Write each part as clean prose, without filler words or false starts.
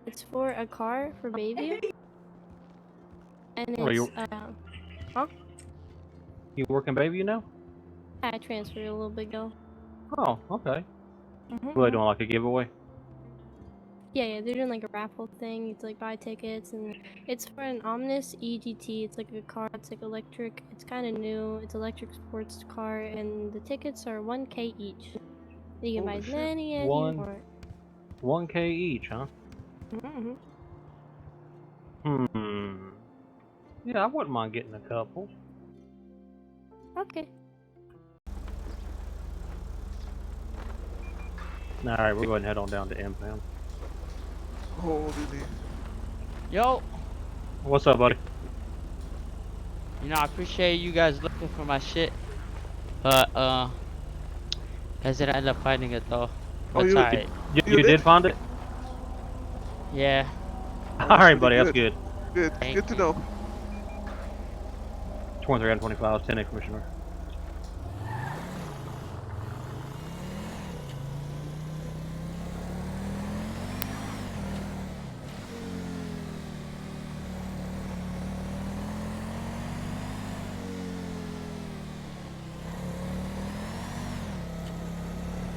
It's for a car for Bayview. And Oh, it's, huh? You work in Bayview now? I transferred a little bit ago. Oh, okay. Mm-hmm. Were they doing like a giveaway? Yeah, they're doing like a raffle thing. You have to like buy tickets, and it's for an Omnis EGT. It's like a car. It's like electric. It's kind of new. It's electric sports car, and the tickets are 1K each. You can buy as many as you want. 1K each, huh? Mm-hmm. Yeah, I wouldn't mind getting a couple. Okay. Alright, we're going to head on down to Impound. Oh, really? Yo! What's up, buddy? You know, I appreciate you guys looking for my shit. But, guys didn't end up finding it though. Oh, That's alright. You did find it? Yeah. Alright, buddy, that's good. Good. Good to know. 23 out of 25, 10 Commissioner.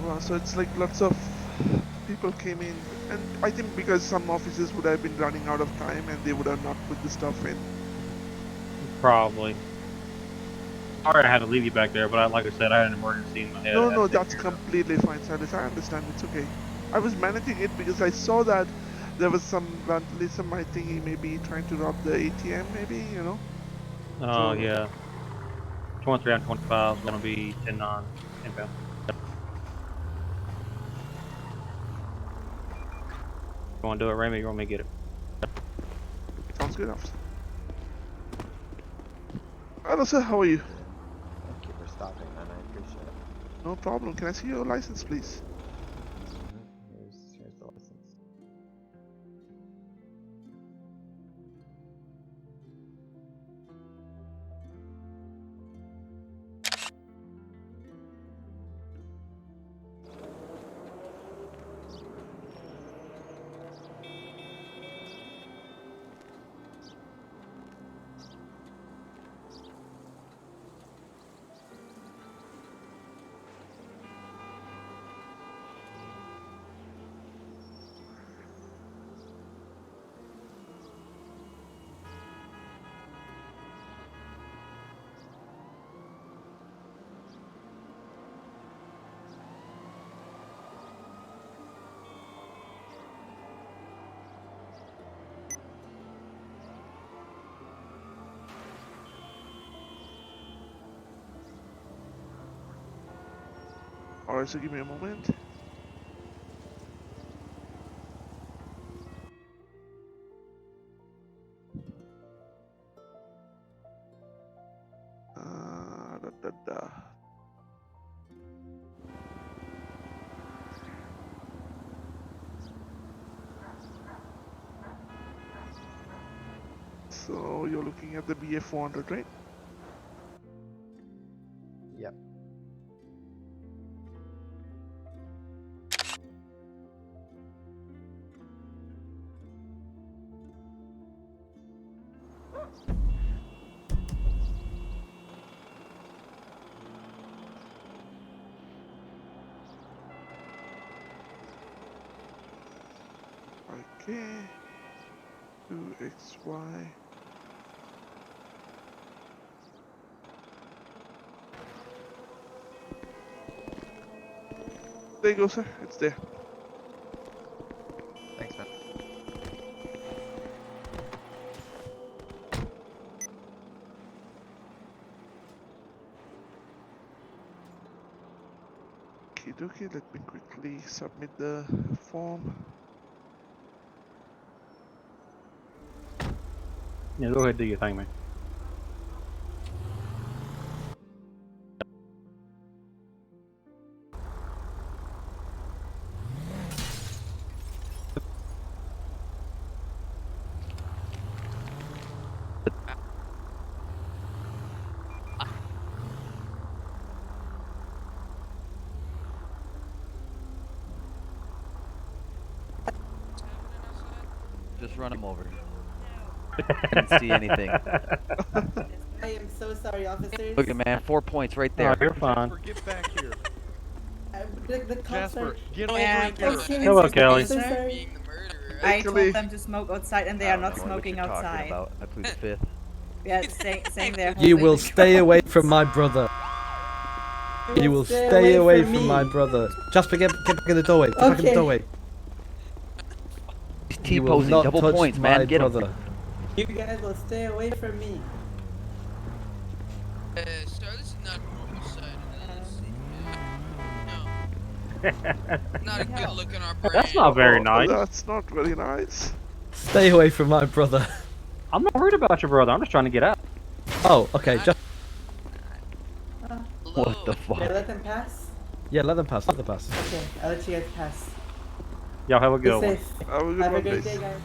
Wow, so it's like lots of people came in, and I think because some offices would have been running out of time and they would have not put the stuff in. Probably. Sorry I had to leave you back there, but like I said, I had an emergency in my head. No, that's completely fine, Silas. I understand. It's okay. I was managing it because I saw that there was some vandalism. I think he may be trying to rob the ATM, maybe, you know? Oh, yeah. 23 out of 25 is going to be 10-9 inbound. You want to do it, Remy? You want me to get it? Sounds good, officer. Hello, sir. How are you? Thank you for stopping, man. I appreciate it. No problem. Can I see your license, please? Here's the license. Alright, so give me a moment. So you're looking at the BF400, right? Yep. Okay. 2XY. There you go, sir. It's there. Thanks, man. Okay, let me quickly submit the form. Yeah, go ahead and do your thing, man. Just run him over. Couldn't see anything. I am so sorry, officers. Look at man, 4 points right there. Oh, you're fine. Get back here. The cops Jasper, are... get Oh, over here. Hello, Kelly. I'm so sorry. I told them to smoke outside and they are not smoking What you're outside. talking about. I plead the fifth. Yeah, same there. You will stay away from my brother. You will stay away from my brother. Jasper, get back in the doorway. Get back in the doorway. He's T-posing, double points, man. Get him. You guys will stay away from me. Sir, this is not normal side of No. Not a good look in our brain. That's not very nice. That's not very nice. Stay away from my brother. I'm not worried about your brother. I'm just trying to get out. Oh, okay. Just What the fuck? Can I let them pass? yeah, let them pass. Let them pass. Okay, I'll let you guys pass. Y'all have a Be good one. safe. Have a good Have a one, great guys. day, guys.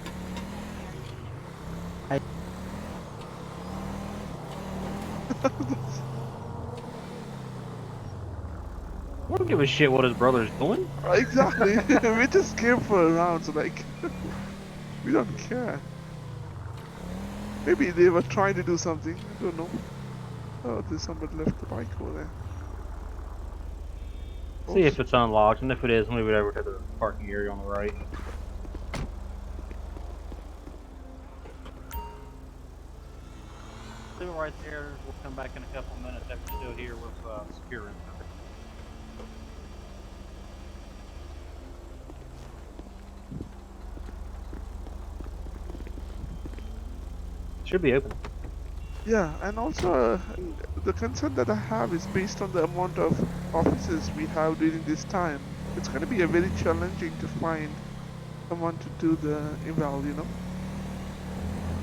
I don't give a shit what his brother's doing. Exactly. We just came for a round, so like, we don't care. Maybe they were trying to do something. I don't know. Oh, there's somebody left the bike over there. See if it's unlocked, and if it is, move it over to the parking area on the right. Leave it right there. We'll come back in a couple minutes after we're still here with securing. Should be open. Yeah, and also the concern that I have is based on the amount of officers we have during this time. It's going to be a very challenging to find someone to do the eval, you know?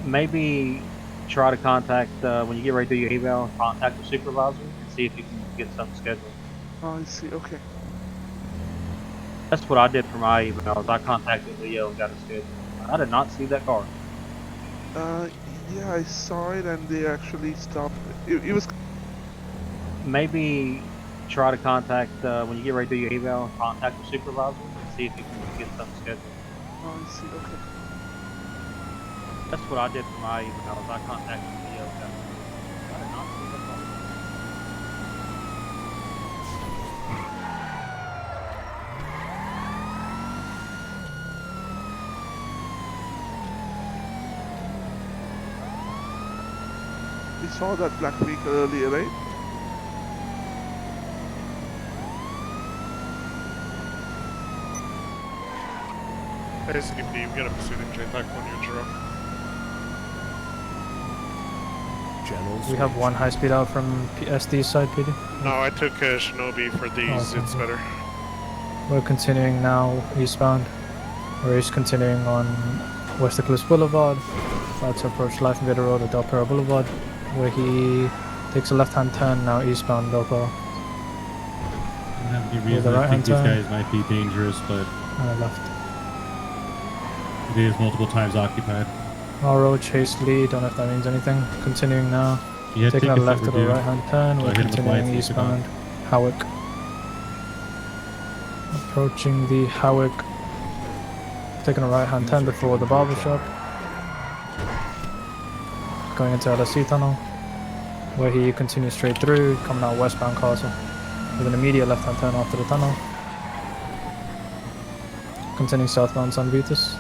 Maybe try to contact, when you get ready to do your eval, contact the supervisor and see if you can get something scheduled. Oh, I see, okay. That's what I did for my evals. I contacted Leo and got it scheduled. I did not see that car. Yeah, I saw it and they actually stopped. It was... Maybe try to contact, when you get ready to do your eval, contact the supervisor and see if you can get something scheduled. Oh, I see, okay. That's what I did for my evals. I contacted Leo and got it scheduled. I did not see that car. We saw that black vehicle earlier, right? ASrock, we got a pursuing J-Pack on your truck. We have one high speed out from SD side, PD. No, I took Shinobi for these, Oh, it's better. We're continuing now eastbound. We're continuing on West Eclipse Boulevard, about to approach Life Invader Road at Del Perro Boulevard, where he takes a left-hand turn now eastbound Del Perro. I don't have any reason to think these guys might be dangerous, but Left. it is multiple times occupied. RO chase lead, don't know if that means anything. Continuing now, Yeah, taking a tickets left that to were the due. right-hand turn, So I we're hit him with continuing lights, he's gone. eastbound Howick. Approaching the Howick, taking a right-hand turn before the barber shop. Going into LSC tunnel, where he continues straight through, coming out westbound Castle, with an immediate left-hand turn after the tunnel. Continuing southbound San Vitus,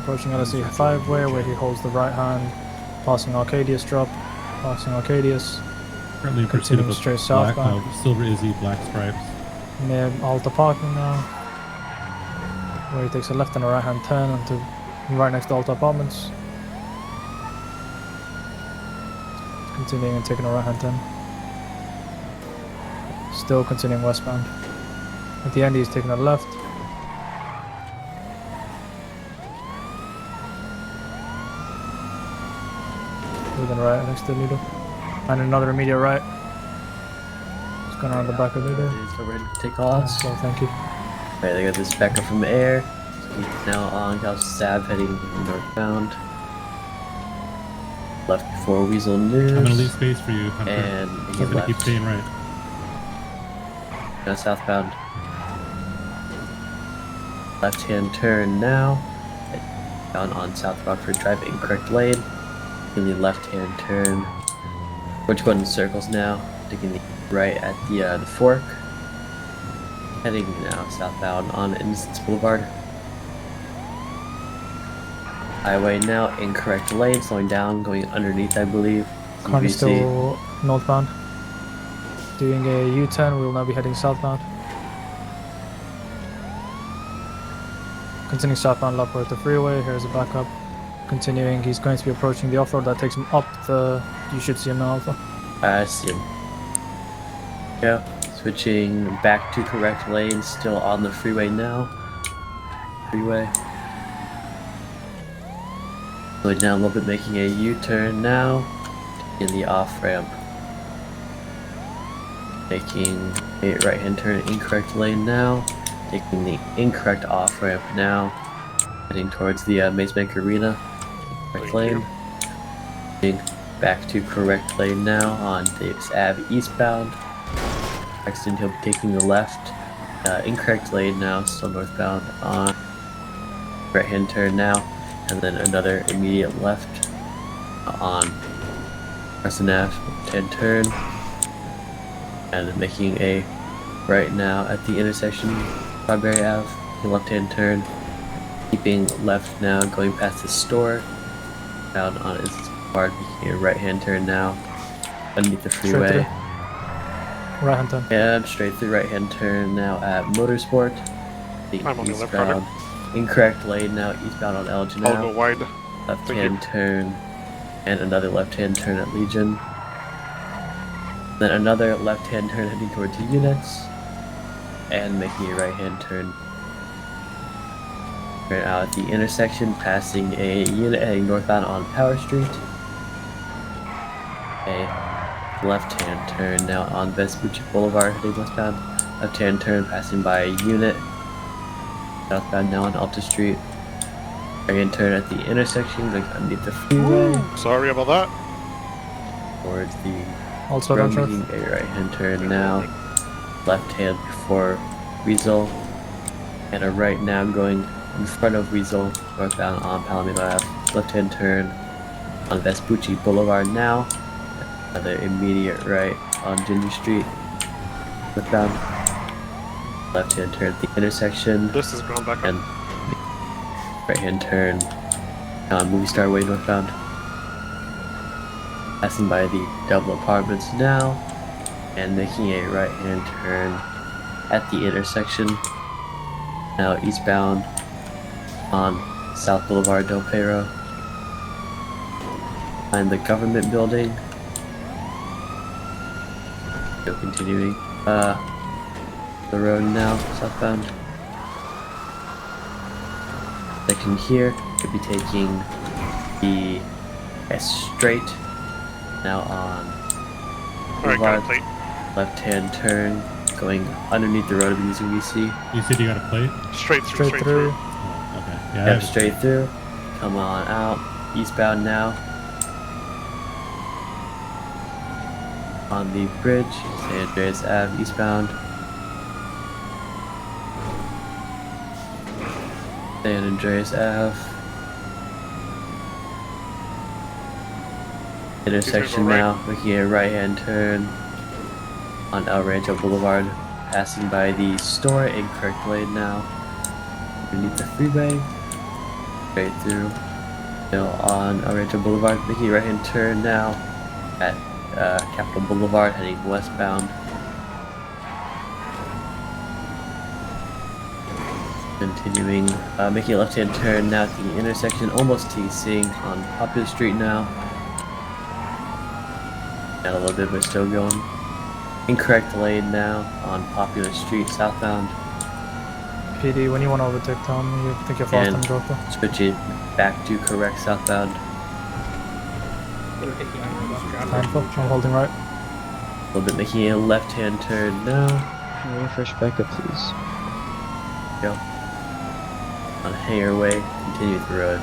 approaching LSC 5-way, where he holds the right hand, passing Arcadius drop, passing Arcadius, Currently in pursuit of continuing a straight black, southbound, silver Izzy, black stripes. near Alta parking now, where he takes a left and a right hand turn onto right next to Alta Apartments. Continuing and taking a right hand turn. Still continuing westbound. At the end he's taking a left. Moving right next to Lido. And another immediate right. Just going around the back of Lido. So ready to take off. So thank you. Alright, they got this backup from the air. He's now on House Sab heading northbound. Left before Weasel News. I'm gonna leave space for you, Hunter. And I'm he gonna left. keep staying right. Now southbound. Left hand turn now. Down on South Rockford Drive, incorrect lane. Taking the left-hand turn. We're going in circles now. Taking the right at the fork. Heading now southbound on Innocence Boulevard. Highway now, incorrect lane, slowing down, going underneath, I believe. Currently still northbound. Doing a U-turn, we will now be heading southbound. Continuing southbound upward the freeway, here's a backup. Continuing, he's going to be approaching the off-road that takes him up the... You should see him now, Alpha. I see him. Yeah, switching back to correct lane, still on the freeway now. Freeway. Slowing down a little bit, making a U-turn now. In the off-ramp. Making a right-hand turn, incorrect lane now. Taking the incorrect off-ramp now. Heading towards the Maze Bank Arena. Correct lane. Heading back to correct lane now on Davis Ave eastbound. Next he'll be taking the left. Incorrect lane now, still northbound on right-hand turn now. And then another immediate left on Carson Ave, left-hand turn. And making a right now at the intersection, Strawberry Ave, left-hand turn. Keeping left now, going past the store. Down on its part, making a right-hand turn now. Underneath the freeway. Right-hand turn. And straight through right-hand turn now at Motorsport. I'm on the left, Eastbound. Incorrect lane now, eastbound on Elgin I'll now. go wide. Left-hand turn. And another left-hand turn at Legion. Then another left-hand turn heading towards the units. And making a right-hand turn. Right out at the intersection, passing a unit heading northbound on Power Street. A left-hand turn now on Vespucci Boulevard heading westbound. Left-hand turn passing by a unit. Southbound now on Alta Street. Right-hand turn at the intersection, going underneath the freeway. Sorry about that. Towards the Also road, don't making a right-hand turn now. Left-hand before Weasel. And a right now going in front of Weasel, northbound on Palomino Ave. Left-hand turn on Vespucci Boulevard now. Another immediate right on Ginger Street. Northbound. Left-hand turn at the intersection. This is going back and right-hand turn on Movie Star Way northbound. Passing by the double apartments now. And making a right-hand turn at the intersection. Now eastbound on South Boulevard Del Perro. Behind the government building. Still continuing the road now, southbound. Section here, could be taking the straight now on Boulevard. Left-hand turn, going underneath the road of using VC. You said you got a plate? Straight through. Oh, okay. Yeah, Yep, straight through. Come on out. Eastbound now. On the bridge, San Andreas Ave eastbound. San Andreas Ave. Intersection now, making a right-hand turn on El Rancho Boulevard, passing by the store, incorrect lane now. Underneath the freeway, straight through. Still on El Rancho Boulevard, making a right-hand turn now at Capitol Boulevard, heading westbound. Continuing, making a left-hand turn now at the intersection, almost TCing on Popular Street now. Got a little bit, but still going. Incorrect lane now on Popular Street, southbound. PD, when you want to overtake Tom, you think you're fast on Jota. Switching back to correct southbound. Handful, I'm holding right. A little bit, making a left-hand turn now. Can we refresh backup, please? Go. On Hanger Way, continue the road.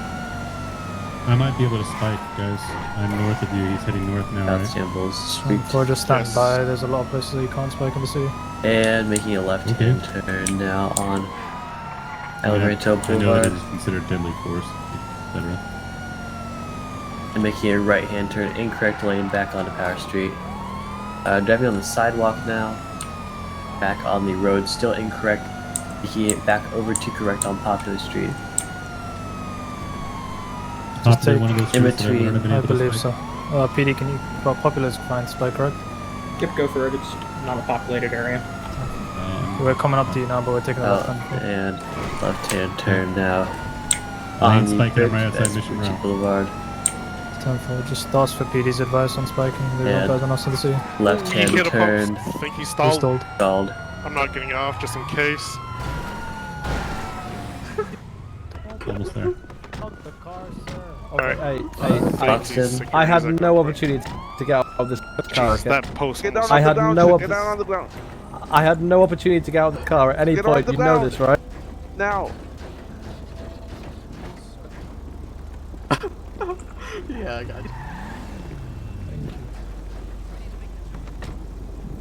I might be able to spike, guys. I'm north of you. He's heading north now, South right? Shambles Street. Or just stand by, there's a lot of places that you can't spike in the city. And making a left-hand turn now on El Rancho I know that Boulevard. is considered deadly force. etc. And making a right-hand turn, incorrect lane, back onto Power Street. Driving on the sidewalk now. Back on the road, still incorrect. Making it back over to correct on Popular Street. Just take one of those in streets that I wouldn't have been I able to believe spike. so. PD, can you... Well, Popular is fine, Spike, correct? Yep, go for it. It's not a populated area. We're coming up to you now, but we're taking the left hand. And left-hand turn now. Lane On the spike bridge right outside past Mission Ritchie Row. Boulevard. 10-4, just ask for PD's advice on spiking. They're Yeah. better than us in the city. Left-hand Hit a turn. post. I think he We're stalled. stalled. Stalled. I'm not getting off just in case. Almost there. Alright. I had no opportunity to get out of this car. Jesus, that post. Get down I on had the ground, no sir. opp- Get down on the ground. I had no opportunity to get out of the car at any Get on point. the You know ground. this, right? Now. Yeah, I got you.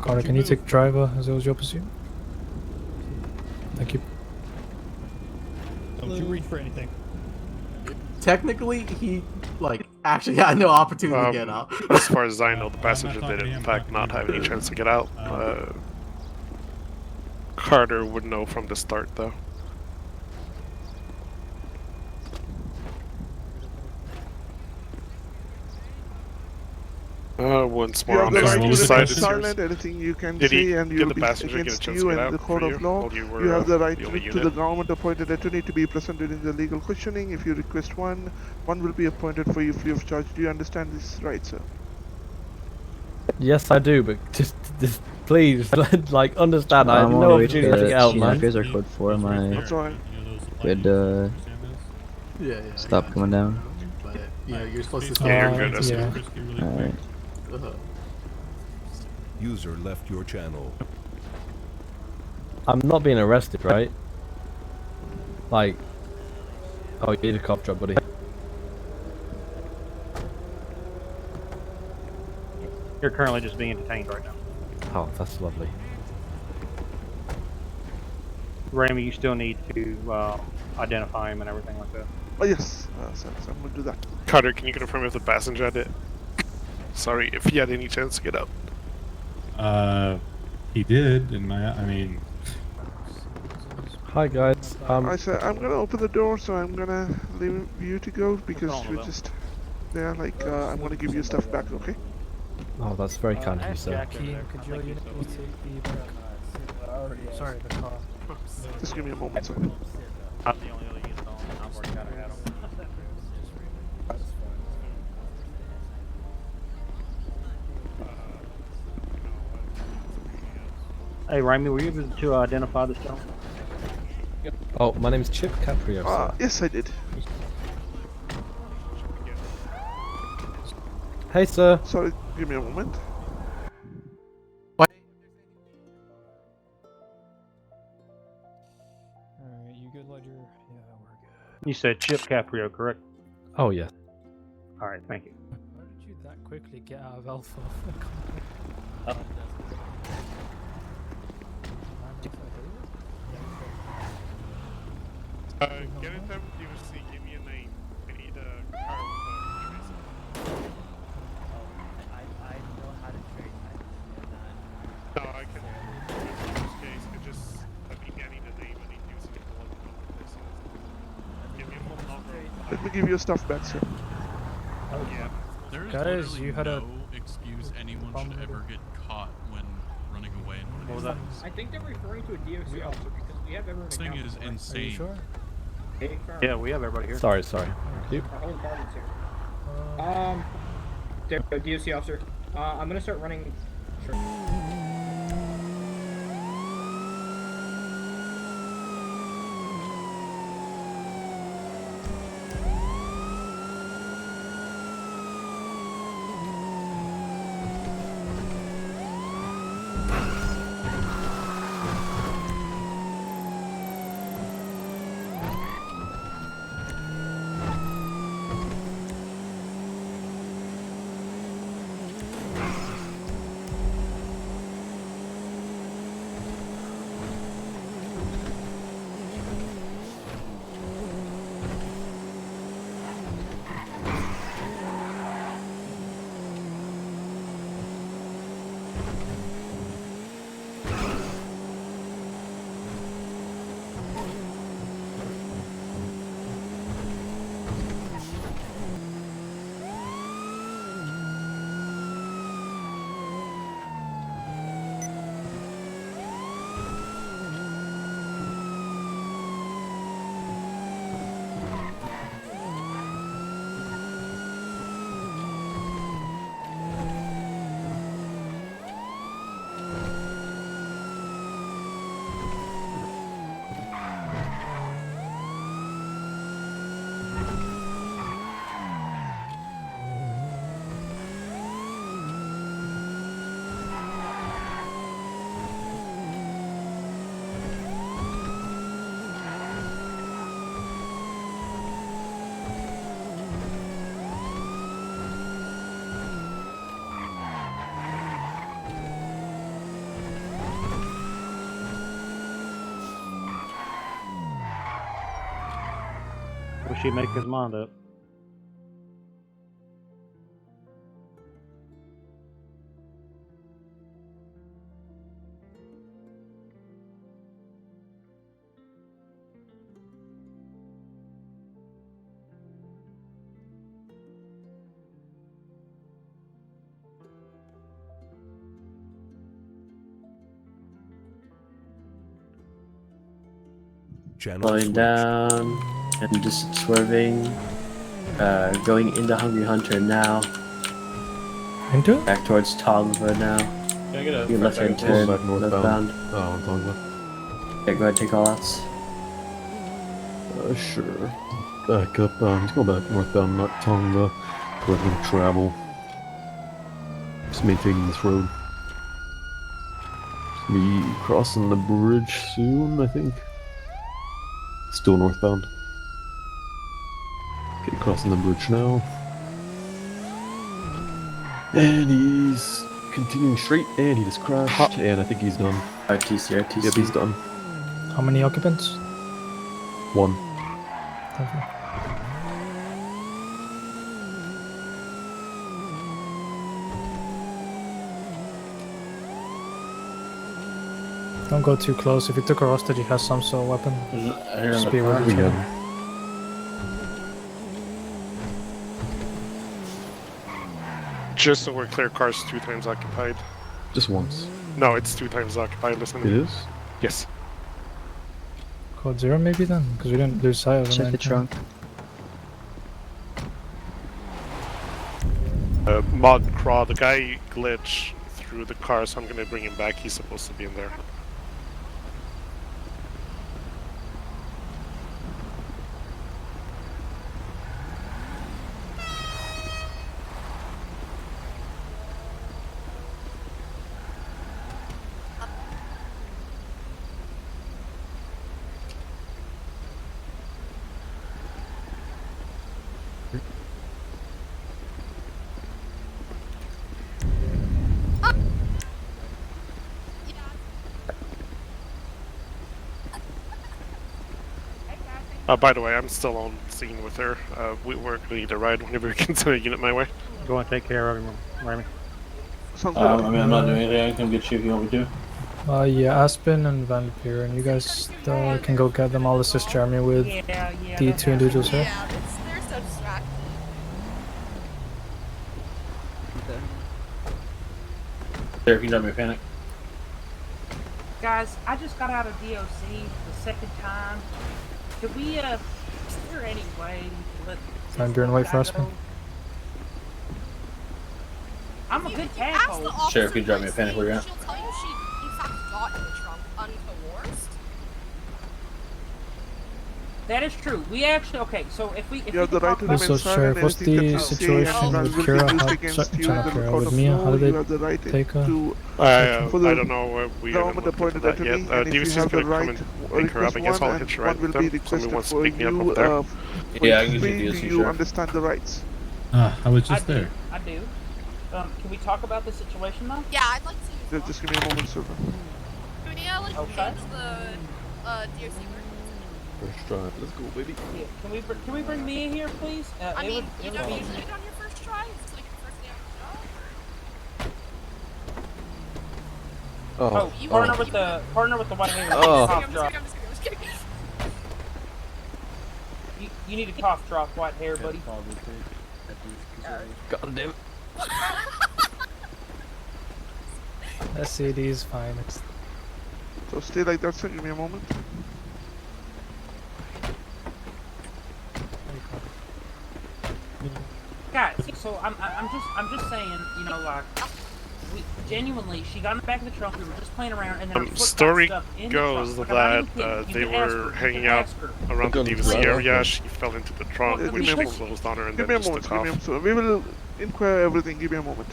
Carter, can you take driver as it was your pursuit? Thank you. Don't you reach for anything. Technically, he, actually had no opportunity to get out. As far as I know, the passenger did in fact not have any chance to get out. Carter would know from the start, though. Once You more have on the this right to side remain is yours. silent. Anything you can Did he say and give you'll the be passenger get a against chance you to get and out the court for of you law. while you were, You have the right the to only the unit? government-appointed attorney to be present during the legal questioning. If you request one will be appointed for you free of charge. Do you understand this right, sir? Yes, I do, but just please, understand. I had I'm no on the way opportunity to to get out, you know, man. if you guys are code 4, my That's all right. could Yeah. stop coming down. But, you're supposed to stay. Yeah, you're good, Yeah. Alright. User left your channel. I'm not being arrested, right? Oh, you need a cop truck, buddy. You're currently just being detained right now. Oh, that's lovely. Ramy, you still need to identify him and everything like that. Oh yes, sir, I'm gonna do that. Carter, can you confirm if the passenger had it? Sorry, if he had any chance to get out. He did, and I mean... Hi, guys. I said I'm gonna open the door, so I'm gonna leave you to go because we're just there. I'm gonna give you stuff back, okay? Oh, that's very kind of you, sir. Keen, could your unit please take the back? Sorry, the car. Just give me a moment, sir. I'm the only other unit on. I've already got it out. Hey, Ramy, were you able to identify this gentleman? Oh, my name's Chip Caprio, sir. Yes, I did. Hey, sir. Sorry, give me a moment. Alright, you good, Ledger? Yeah, we're good. You said Chip Caprio, correct? Oh, yeah. Alright, thank you. How did you that quickly get out of Alpha? Get in time with DOC, give me a name. I need a car with I know how to trade. No, I can. In this case, I just. I need a name. I need DOC to pull up the person. Give me a phone number. Let me give you stuff back, sir. Oh, yeah. There is Guys, literally you had no excuse anyone should ever get caught when running away in one of these things. I think they're referring to a DOC officer because we have everyone This thing is Are you insane. sure? Yeah, we have everybody here. Sorry. Our whole department's here. DOC officer. I'm gonna start running. Sure. Wish he'd make his mind up. Slowing down and just swerving. Going into Hungry Hunter now. Into? Back towards Tongva now. Can I get a Your left hand turn, northbound. Oh, I'm Tongva. Okay, go ahead, take all outs. Sure. Back up, let's go back northbound, not Tonga. We're gonna travel. Just maintaining this road. Be crossing the bridge soon, I think. Still northbound. Okay, crossing the bridge now. And he's continuing straight, and he just crashed, and I think he's done. RTC. Yep, he's done. How many occupants? 1. Okay. Don't go too close. If you took a hostage, he has some sort of weapon. Just be aware. Just so we're clear, car's 2 times occupied. Just once. No, it's 2 times occupied, listen. It is? Yes. Code 0 maybe then? Because we didn't lose sight of him. Check the trunk. Mod Craw, the guy glitched through the car, so I'm gonna bring him back. He's supposed to be in there. By the way, I'm still on scene with her. We're gonna need a ride whenever you can send a unit my way. Go and take care of him, Remy. I mean, I'm not doing anything. I can come get you if you want me to. Yeah, Aspen and Vampire, and you guys can go get them. I'll assist Jeremy with the 2 individuals here. Yeah, they're so distracted. There, if you drop me a panic. Guys, I just got out of DOC for the 2nd time. Could we, is there any way we can let... Vampire and wait for Aspen. I'm a good tadpole. Sheriff, can you drop me a panic where you're at? She'll tell you she, in fact, got in the trunk uncoerced. That is true. We actually, okay, so if we You have the right to remain So, silent. Sheriff, what's the situation with Kira? With Mia? How did they take her? I don't know. We haven't looked into that yet. DVC's gonna come and pick her up. I guess I'll hitch a ride with them. Somebody wants to pick me up over there. Yeah, I can use the Do DOC, you Sheriff. understand the rights? I was just there. I do. Can we talk about the situation now? Yeah, I'd like to. Just give me a moment, sir. Can we, like, change the, DOC version? First drive. Let's go, baby. Yeah, can we bring Mia here, please? I mean, it you would don't be... usually do it on your first try? It's like your first day on the job? Oh, partner with the white hair. Oh. Cough drop. I'm just kidding. You need a cough drop, white hair, buddy. God damn it. SCD is fine. It's... So stay like that, sir. Give me a moment. Guys, so I'm just saying, you know, like, genuinely, she got in the back of the trunk. We were just playing around, and then her foot got Story stuck in goes the trunk. Like, I'm not that even kidding. they You can ask were her. hanging You can out ask her. around the DVC area. She fell into the trunk. Give We me a moment. closed on her and Give then me a just moment. took Give me a off. moment. We will inquire everything. Give me a moment.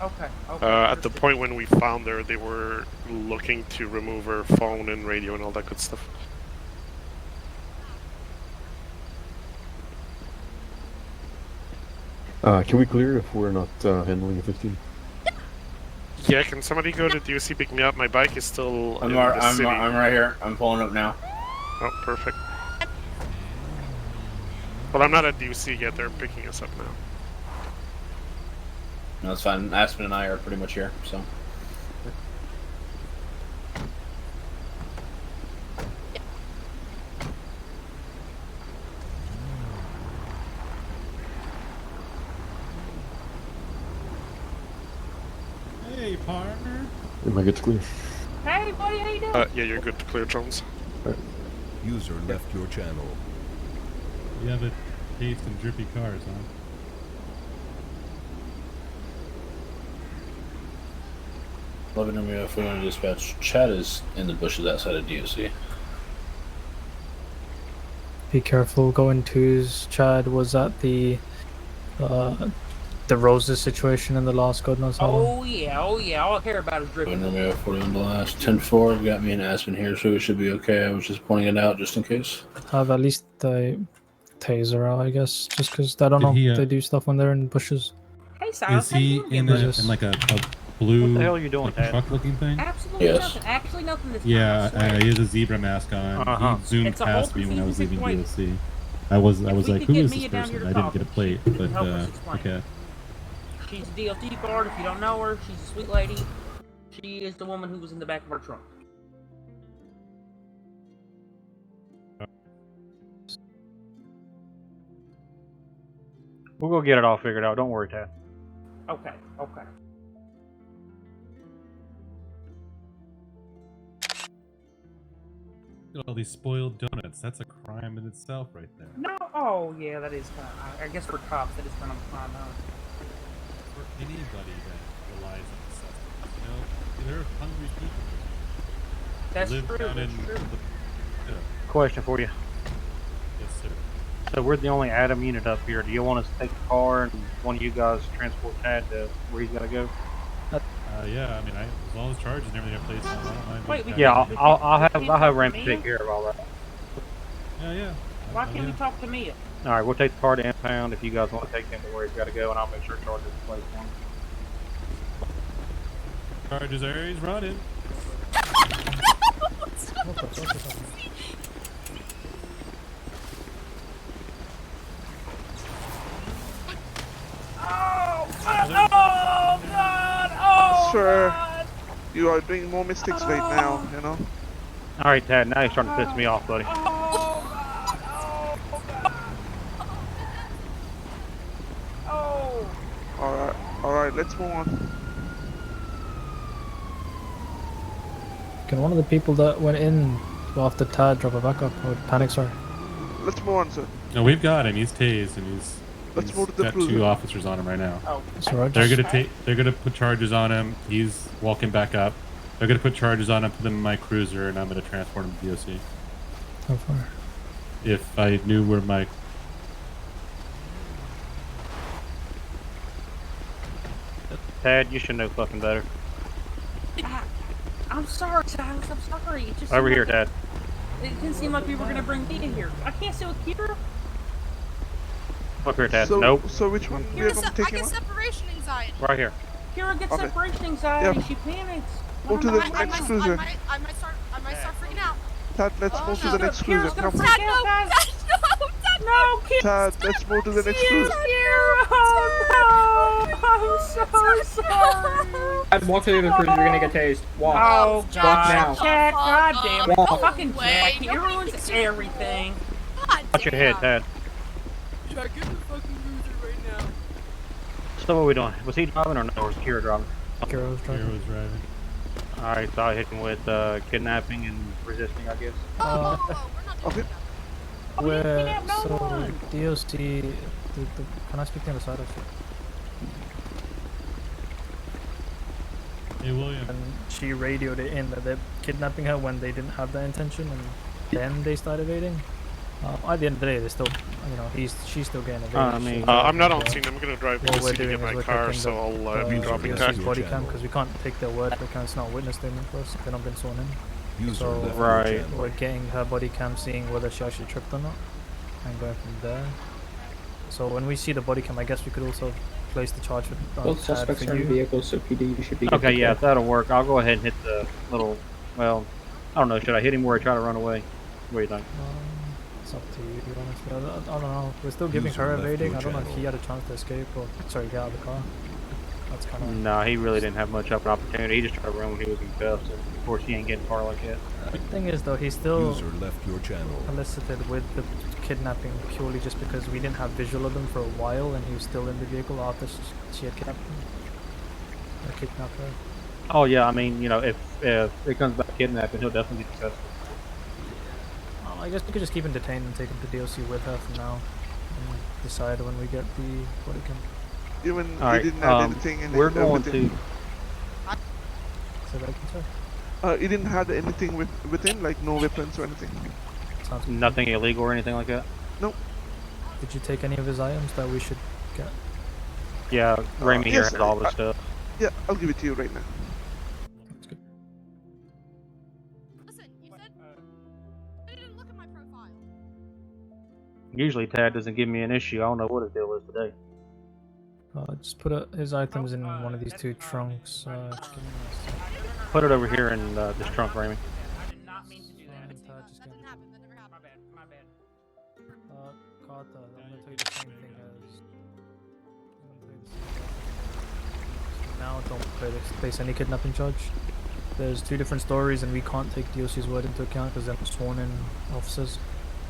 Okay. At the point when we found her, they were looking to remove her phone and radio and all that good stuff. Can we clear if we're not handling a 15? Yeah, can somebody go to DOC pick me up? My bike is still in the I'm city. right here. I'm pulling up now. Oh, perfect. But I'm not at DUC yet. They're picking us up now. No, that's fine. Aspen and I are pretty much here, so. Hey, partner. Am I good to clear? Hey, buddy, how you doing? Yeah, you're good to clear, Jones. User left your channel. You have a taste in drippy cars, huh? Loving Romeo, if we want to dispatch, Chad is in the bushes outside of DOC. Be careful going twos. Chad was at the Roses situation in the last God knows how long. Oh yeah, all I care about is dripping. Loving Romeo, 41 the last. 10-4, we got me and Aspen here, so we should be okay. I was just pointing it out just in case. Have at least the taser out, I guess, just because I don't know, they do stuff when they're in bushes. Hey, Silas, Is he in like a blue What the hell are you doing, Ted? truck-looking thing? Absolutely nothing. Actually nothing this time. Yeah, he has a zebra mask on. He zoomed It's a past whole me when I was leaving confusing DOC. I was we like, could who get is Mia this down person? here to I didn't talk, get a she plate, can but help us explain. okay. She's a DLT guard. If you don't know her, she's a sweet lady. She is the woman who was in the back of our trunk. We'll go get it all figured out. Don't worry, Tad. Okay. Look at all these spoiled donuts. That's a crime in itself right there. No, oh yeah, that is kind of. I guess for cops, that is kind of a crime, huh? For anybody that relies on sustenance, you know, there are hungry people. That's live true. down That's in true. Yeah. Question for you. Yes, sir. So we're the only Adam unit up here. Do you want us to take the car and one of you guys transport Tad to where he's got to go? Yeah, I mean, as long as charges and everything are placed, I don't mind. Wait, being Yeah, taxed. I'll have Ramsey take care of all that. Yeah. Why can't we talk to Mia? All right, we'll take the car to impound if you guys want to take him to where he's got to go, and I'll make sure charges are placed on him. Charges are he's running. Oh God! Oh Sir, God! you are doing more mistakes right now, you know? All right, Tad, now you're starting to piss me off, buddy. Oh! Alright, let's move on. Can one of the people that went in after Tad drop a backup or panic, sorry? Let's move on, sir. No, we've got him. He's tased and Let's he's move to the got cruiser. 2 officers on him right now. Oh, that's right. They're gonna put charges on him. He's walking back up. They're gonna put charges on him, put them in my cruiser, and I'm gonna transport him to DOC. How far? If I knew where my Tad, you should know fucking better. I'm sorry, Silas. I'm sorry. It just Over seemed here, like- Tad. It didn't seem like we were gonna bring Mia here. I can't sit with Kira. Up here, Tad. So, Nope. So which one we are going to take I him get on? separation anxiety. Right here. Kira gets Okay. separation anxiety. Yeah. She panics. Go to the I next cruiser. might start freaking out. Tad, let's move to the next cruiser. Kira's gonna Come freak on. out, guys. No, Kira. Tad, let's move to the next cruiser. Oh no! I'm so sorry. I'd walk to the other cruiser, you're gonna get tased. Walk. Oh Walk God! now. Chad, goddamn it! Walk. Fucking way. Chad, he ruins everything. Watch your head, Tad. Should I get the fucking loser right now? So what are we doing? Was he driving or no? Or was Kira driving? Kira was driving. Kira was driving. All right, so I hit him with kidnapping and resisting, I guess. Okay. Where, so DOC, can I speak to the side of it? Hey, William. And she radioed it in that they're kidnapping her when they didn't have that intention, and then they started evading. At the end of the day, they're still, you know, she's still getting evaded. I'm not on scene. I'm gonna drive to what we're DC to doing get my is we're car, taking so I'll be dropping that. body cam because we can't take their word because it's not a witness statement for us. They've not been sworn in. User So left your channel. we're getting her body cam, seeing whether she actually tripped or not, and going from there. So when we see the body cam, I guess we could also place the charge with Both suspects for are in you. vehicles, so PD, you should be good Okay, to yeah, go. that'll work. I'll go ahead and hit the little. Well, I don't know. Should I hit him where he tried to run away? What do you think? It's up to you, honestly. I don't know. We're still giving User her left evading. your I don't know if he channel. had a chance to escape or, sorry, get out of the car. That's kind of... No, he really didn't have much of an opportunity. He just tried to run when he was in cuffs, and of course he ain't getting far like that. The thing is, though, he still User left your channel. elicited with the kidnapping purely just because we didn't have visual of them for a while, and he was still in the vehicle after she had kidnapped him. Or kidnapped her. Oh yeah, I mean, you know, if it comes back to kidnapping, he'll definitely be successful. I guess we could just keep him detained and take him to DLC with her for now, and decide when we get the body cam. Even Alright, he didn't have anything in we're it, going everything. So that I can say. He didn't have anything with him, like no weapons or anything. Sounds good. Nothing illegal or anything like that? Nope. Did you take any of his items that we should get? Yeah, Raimi here yes, has all this stuff. Yeah, I'll give it to you right now. That's good. Listen, you said you didn't look at my profile. Usually Tad doesn't give me an issue. I don't know what his deal is today. Just put his items in one of these two trunks. Just give me Put it over here in this trunk, Raimi. I did not mean to do that. That didn't happen. That never happened. My bad. Carter, I'm gonna tell you the same thing as... Now don't face any kidnapping charge. There's two different stories and we can't take DOC's word into account because they're sworn in officers.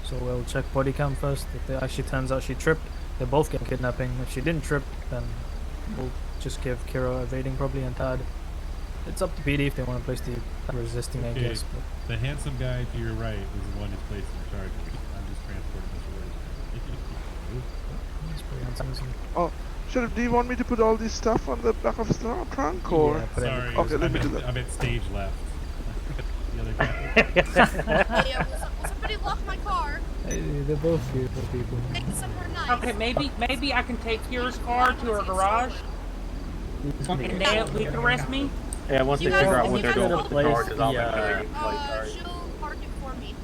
So we'll check body cam first. If it actually turns out she tripped, they're both getting kidnapping. If she didn't trip, then we'll just give Kira evading probably and Tad. It's up to PD if they want to place the resisting, I guess. But The handsome guy to your right is the one who's placed in charge. I'm just transporting this it's pretty handsome, isn't it? Oh, Sheriff, do you want me to put all this stuff on the back of the trunk or? Yeah, put it in. Sorry, Okay, let me do that. I'm at stage left. The other guy. Hey, will somebody lock my car? Hey, they're both beautiful people. Take it somewhere nice. Okay, maybe I can take Kira's car to her garage, and then we can arrest me. Yeah, once they You figure guys- out what you they're guys doing will with the charges, I'll make sure they get placed, She'll alright? park it for me.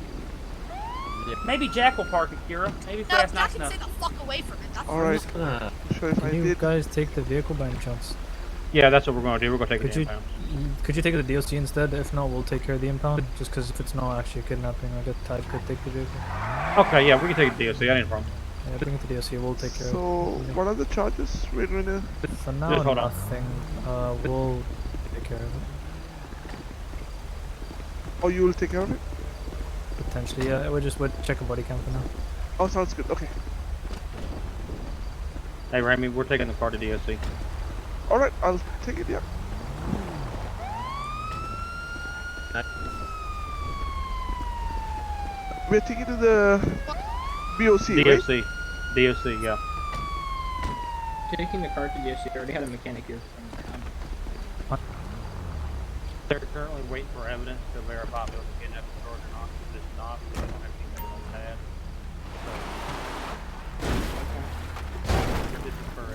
Maybe Jack will park it, Kira. Maybe if No, that's I nice can enough. stay the fuck away from it. That's Alright, Gonna... Sheriff, I Can you did. guys take the vehicle by any chance? Yeah, that's what we're going to do. We're going to take Could the you impound. could you take it to DLC instead? If not, we'll take care of the impound. Just because if it's not actually a kidnapping, I get Tad could take the vehicle. Okay, yeah, we can take it to DLC. I didn't problem. Yeah, bring it to DLC. We'll take care So, of it. what are the charges we're gonna? For now, Just hold on. nothing. We'll take care of it. Oh, you will take care of it? Potentially, yeah. We'll check a body cam for now. Oh, sounds good. Okay. Hey, Rami, we're taking the car to DLC. Alright, I'll take it, yeah. We're taking it to the BOC, right? DLC. DLC, yeah. Taking the car to DSC. I already had a mechanic here. They're currently waiting for evidence to verify if it was a kidnapping charge or not. If it's not, they don't have anything on Tad. This is for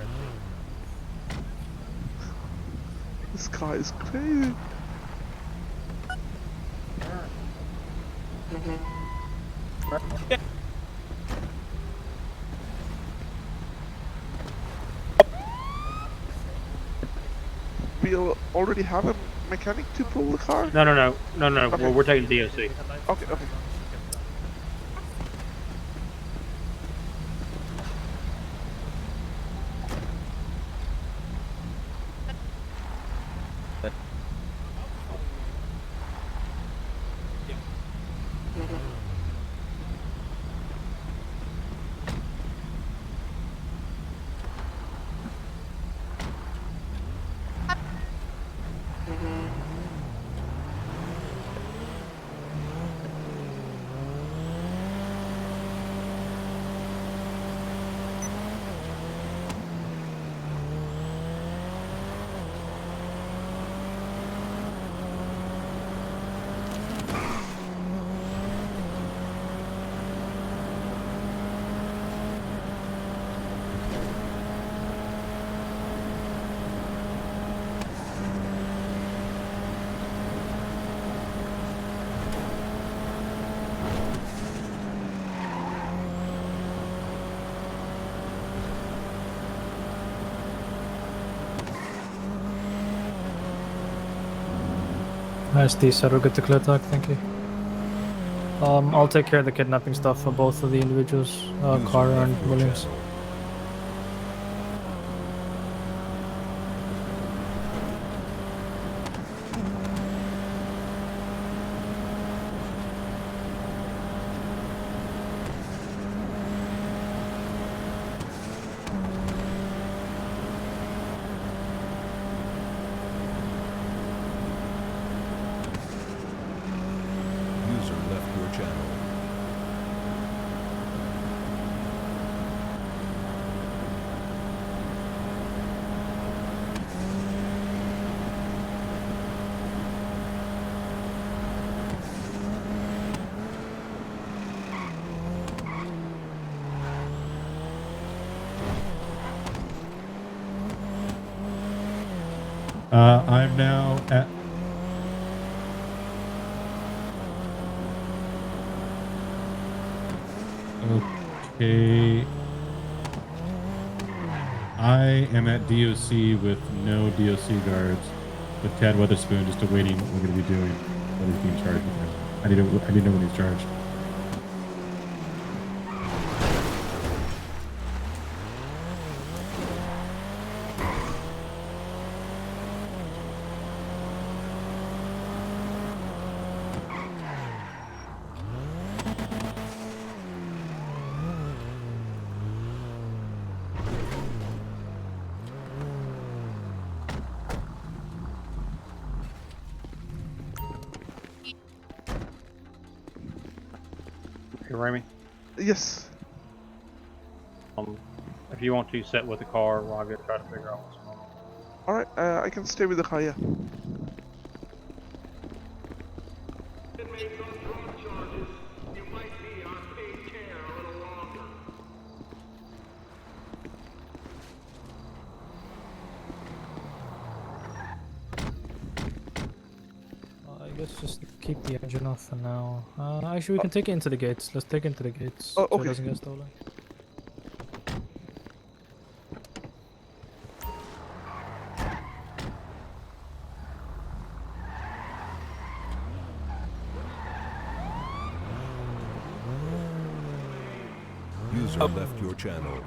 This car is crazy. We'll already have a mechanic to pull the car? No. Okay. We're taking DOC. Okay, okay. Nice, D, so we're good to clear talk, thank you. I'll take care of the kidnapping stuff for both of the individuals, Carter and Williams. User left your channel. I'm now at. Okay. I am at DOC with no DOC guards, with Tad Weatherspoon just awaiting what we're going to be doing, what he's being charged with. I need to know when he's charged. Hey, Remy. Yes. If you want to sit with the car, while I'm gonna try to figure out what's going on. Alright, I can stay with the car, yeah. I guess just keep the engine off for now. Actually, we can take it into the gates. Let's take it into the gates Oh, so okay. it doesn't get stolen. User left your channel.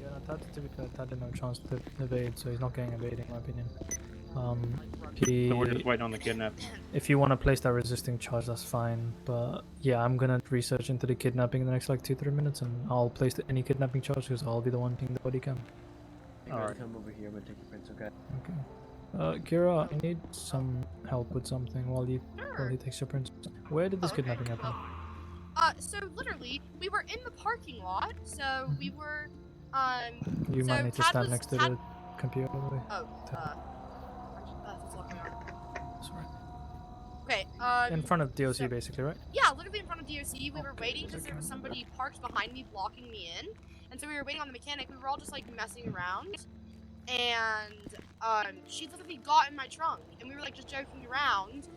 Yeah, to be fair, Tad didn't have a chance to evade, so he's not getting evaded in my opinion. So we're just waiting on the kidnapping. If you want to place that resisting charge, that's fine. But yeah, I'm gonna research into the kidnapping in the next like 2-3 minutes, and I'll place any kidnapping charge because I'll be the one taking the body cam. Alright. Come over here. I'm gonna take your prints, okay? Okay. Kira, I need some help with something while he takes your prints. Where did this kidnapping happen? So literally, we were in the parking lot. So we were, You so might need to Tad stand was- next to Tad- the computer. By the way. Oh, that's looking on. Sorry. Okay. In front of DOC, basically, right? Yeah, literally in front of DOC. We were waiting because there was somebody parked behind me blocking me in, and so we were waiting on the mechanic. We were all just like messing around, and she literally got in my trunk, and we were like just joking around,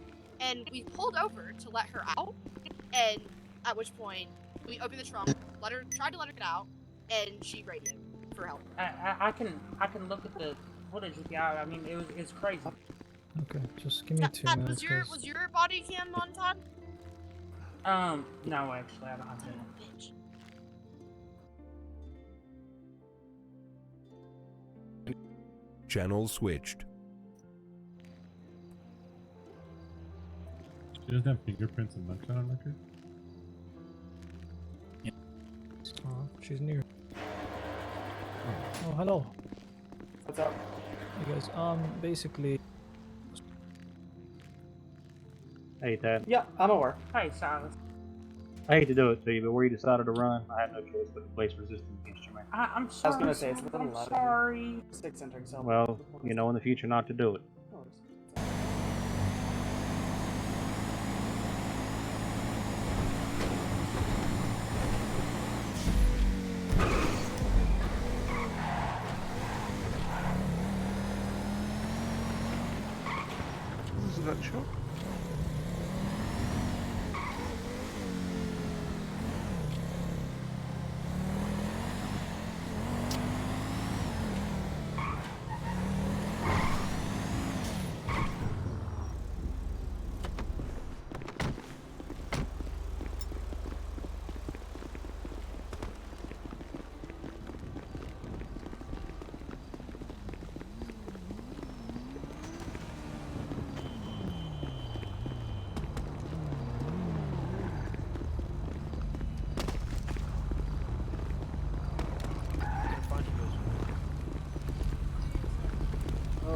and we pulled over to let her out, and at which point we opened the trunk, tried to let her get out, and she radioed for help. I can look at the footage with you. I mean, it's crazy. Okay, just give me 2 Tad, minutes. was your body cam on, Todd? No, actually, I don't. Bitch. Channel switched. She doesn't have fingerprints and mugshot on record? Oh, she's new. Oh, hello. What's up? Hey guys, basically... Hey, Tad. Yeah, I'm aware. Hi, Silas. I hate to do it to you, but where you decided to run, I had no choice but to place resistance against you, man. I'm sorry. I was gonna say, it's a little I'm loud. sorry. 6 entering cell. Well, you know in the future not to do it. This is not sure.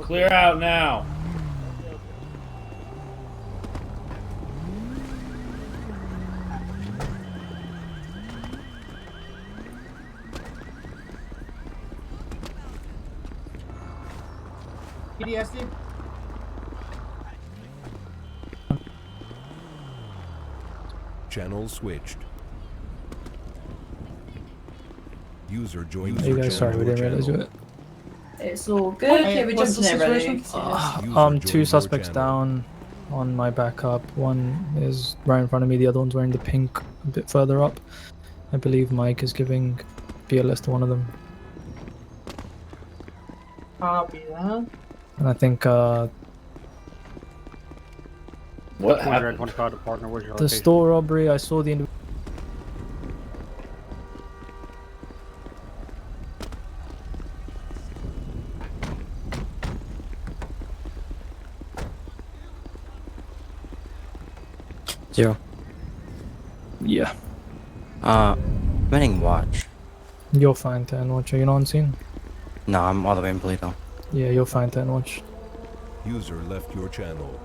Clear out now. PTSD? Channel switched. User joined Hey your guys, sorry, we channel. didn't realize you were... It's all good. Okay, we what's jumped the in situation? already. Two suspects down on my backup. One is right in front of me, the other one's wearing the pink a bit further up. I believe Mike is giving BLS to one of them. Copy that. And I think What 225 to partner, where's your the location? store robbery, I saw the individual. Zero. Yeah. Winning watch. You're fine, 10 watch. Are you not on scene? No, I'm all the way in Polito. Yeah, you're fine, 10 watch. User left your channel.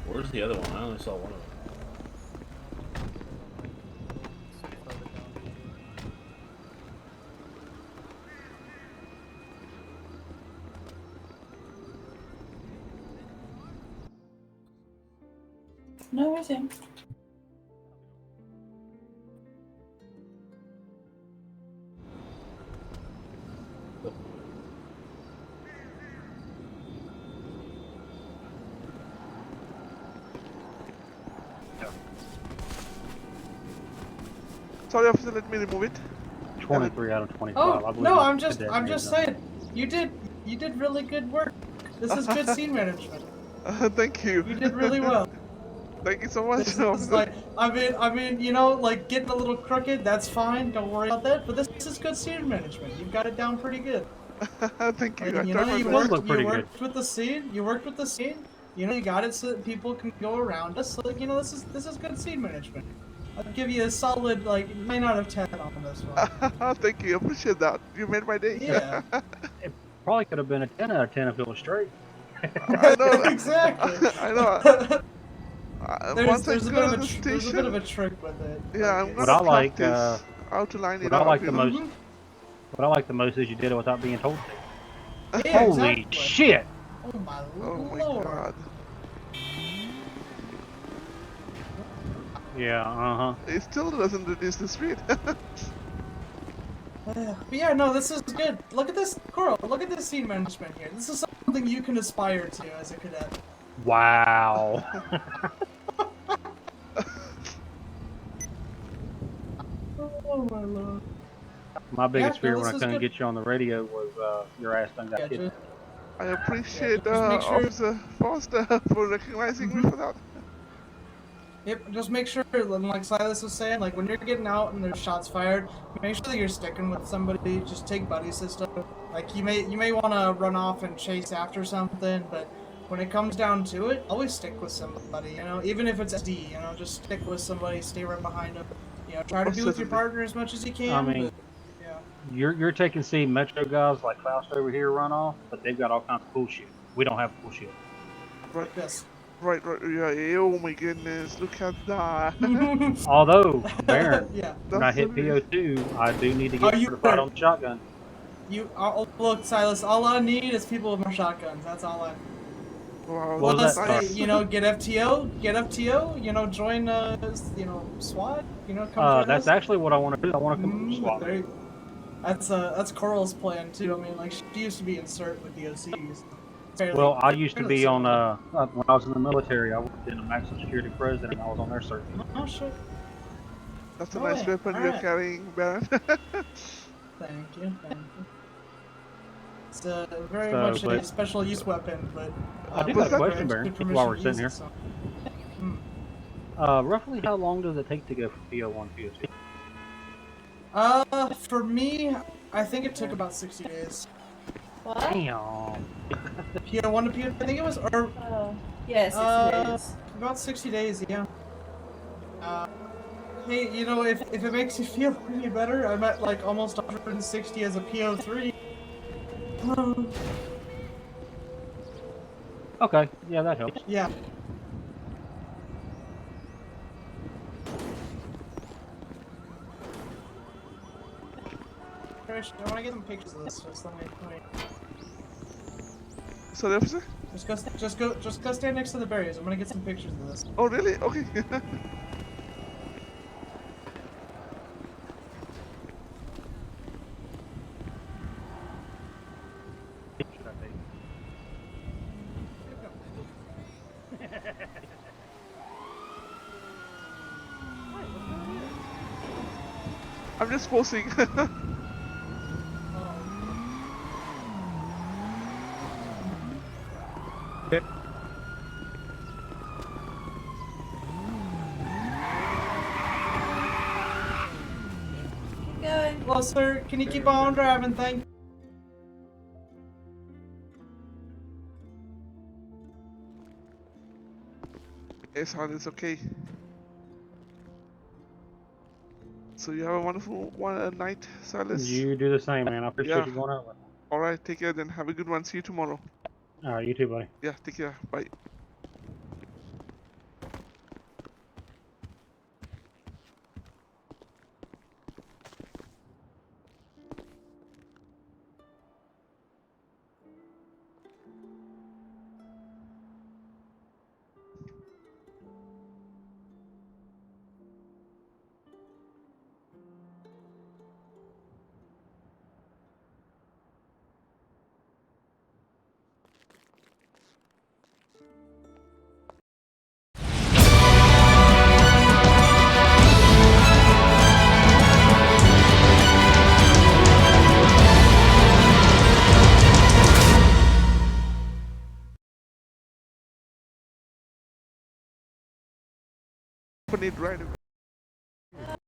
Where's the other one? I only saw one of them. No reason. Sorry, officer, let me remove it. 23 out of 25. Oh, I believe no, it's I'm just cadet saying. You did really good work. This is good scene management. Thank you. You did really well. Thank you so much. This is like, I mean, you know, like getting a little crooked, that's fine. Don't worry about that. But this is good scene management. You've got it down pretty good. Thank you. Like, you I know, tried you my worked, best. you worked with the scene. You worked with the scene. You know, you got it so that people can go around us. Like, you know, this is good scene management. I'll give you a solid like 9 out of 10 on this one. Thank you. Appreciate that. You made my day. Yeah. It probably could have been a 10 out of 10 if it was straight. I know. Exactly. I know. There's a bit of a trick with it. Yeah, I'm What gonna I like, practice how to line it what I up. like you the know? most, what I like the most is you did it without being told to. Yeah, Holy exactly. shit! Oh my Oh my god. Yeah, It still doesn't reduce the speed. But yeah, no, this is good. Look at this, Coral. Look at this scene management here. This is something you can aspire to as a cadet. Wow. Oh my lord. My biggest fear no, when I this is couldn't good. get you on the radio was your ass done got Gotcha. hit. I appreciate Just make sure- Officer Foster for recognizing me for that. Yep, just make sure, like Silas was saying, like when you're getting out and there's shots fired, make sure that you're sticking with somebody. Just take buddy system. Like you may want to run off and chase after something, but when it comes down to it, always stick with somebody. You know, even if it's SD, you know, just stick with somebody. Stay right behind them. You know, try to be with your partner as much as you can. I mean, but, yeah. you're taking see Metro guys like Faust over here run off, but they've got all kinds of cool shit. We don't have cool shit. Right. Yes. Right. Yeah. Oh my goodness! Look at that. Although, Baron, Yeah. when I hit PO2, I do need to get certified on the shotgun. Look, Silas. All I need is people with my shotguns. That's all I. Wow. What does Plus, that start? you know, get FTO. You know, join you know, SWAT. You know, come join That's us. actually what I want to do. I want to come to SWAT. That's Coral's plan too. I mean, like she used to be in CERT with DOCs. Well, I used to be on, when I was in the military, I worked in a maximum security prison and I was on their circuit. Oh, shit. That's a nice weapon you're alright. carrying, Baron. Thank you. It's very much a special use weapon, but... I do have a question, Baron, while we're sitting here. Roughly how long does it take to go from PO1 to PO2? For me, I think it took about 60 days. What? Damn. PO1 to PO2, I think it was, or... Yeah, 60 days. About 60 days, yeah. Hey, you know, if it makes you feel any better, I'm at like almost 160 as a PO3. Okay, yeah, that helps. Yeah. I want to get some pictures of this. Just let me. So, officer? Just go stand next to the barriers. I'm gonna get some pictures of this. Oh, really? Okay. I'm just posing. Going. Well, sir, can you keep on driving? Thank you. Yes, hon, it's okay. So you have a wonderful night, Silas. You do the same, man. I appreciate Yeah. you going out with me. Alright, take care then. Have a good one. See you tomorrow. Alright, you too, buddy. Yeah, take care. Bye. Need right away.